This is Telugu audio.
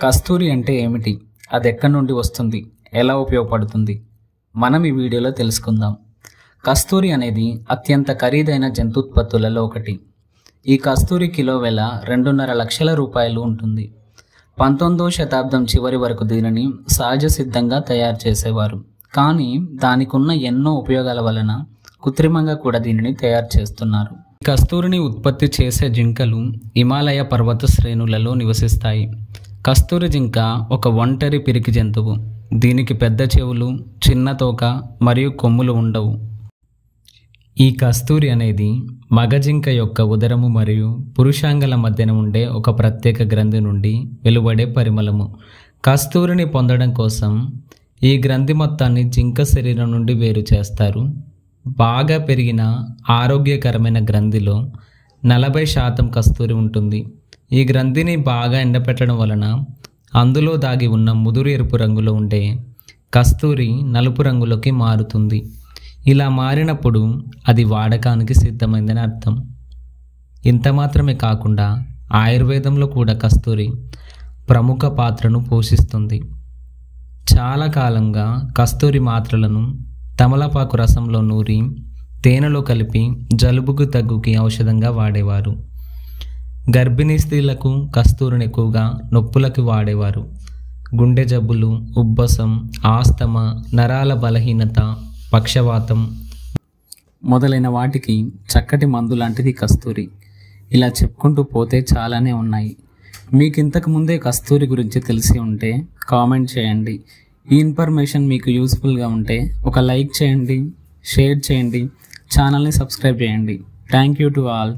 కస్తూరి అంటే ఏమిటి? అది ఎక్కడి నుండి వస్తుంది? ఎలా ఉపయోగపడుతుంది? మనం ఈ వీడియోలో తెలుసుకుందాం. కస్తూరి అనేది అత్యంత ఖరీదైన జంతుత్పత్తులలో ఒకటి. ఈ కస్తూరి కిలో వెల 2.5 లక్షల రూపాయలు ఉంటుంది. 19వ శతాబ్దం చివరి వరకు దీనిని సహజ సిద్ధంగా తయారు చేసేవారు. కానీ దానికి ఉన్న ఎన్నో ఉపయోగాల వలన కృత్రిమంగా కూడా దీనిని తయారు చేస్తున్నారు. కస్తూరిని ఉత్పత్తి చేసే జింకలు హిమాలయ పర్వత శ్రేణులలో నివసిస్తాయి. కస్తూరి జింక ఒక ఒంటరి పిరికి జంతువు. దీనికి పెద్ద చెవులు, చిన్న తోక మరియు కొమ్ములు ఉండవు. ఈ కస్తూరి అనేది మగ జింక యొక్క ఉదరము మరియు పురుషాంగల మధ్యన ఉండే ఒక ప్రత్యేక గ్రంథి నుండి వెలువడే పరిమళము. కస్తూరిని పొందడం కోసం ఈ గ్రంథి మొత్తాన్ని జింక శరీరం నుండి వేరు చేస్తారు. బాగా పెరిగిన ఆరోగ్యకరమైన గ్రంథిలో 40% కస్తూరి ఉంటుంది. ఈ గ్రంథిని బాగా ఎండపెట్టడం వలన అందులో దాగి ఉన్న ముదురు ఎరుపు రంగులో ఉండే కస్తూరి నలుపు రంగులోకి మారుతుంది. ఇలా మారినప్పుడు అది వాడకానికి సిద్ధమైందని అర్థం. ఇంత మాత్రమే కాకుండా ఆయుర్వేదంలో కూడా కస్తూరి ప్రముఖ పాత్రను పోషిస్తుంది. చాలా కాలంగా కస్తూరి మాత్రలను తమలపాకు రసంలో నూరి తేనెలో కలిపి జలుబుకు దగ్గుకి ఔషధంగా వాడేవారు. గర్భిణీ స్త్రీలకు కస్తూరిని ఎక్కువగా నొప్పులకు వాడేవారు. గుండె జబ్బులు, ఉబ్బసం, ఆస్తమా, నరాల బలహీనత, పక్షవాతం మొదలైన వాటికి చక్కటి మందు లాంటిది కస్తూరి. ఇలా చెప్పుకుంటూ పోతే చాలానే ఉన్నాయి. మీకు ఇంతకు ముందే కస్తూరి గురించి తెలిసి ఉంటే కామెంట్ చేయండి. ఈ ఇన్ఫర్మేషన్ మీకు యూస్ఫుల్గా ఉంటే ఒక లైక్ చేయండి, షేర్ చేయండి, ఛానల్ని సబ్స్క్రైబ్ చేయండి. Thank you to all.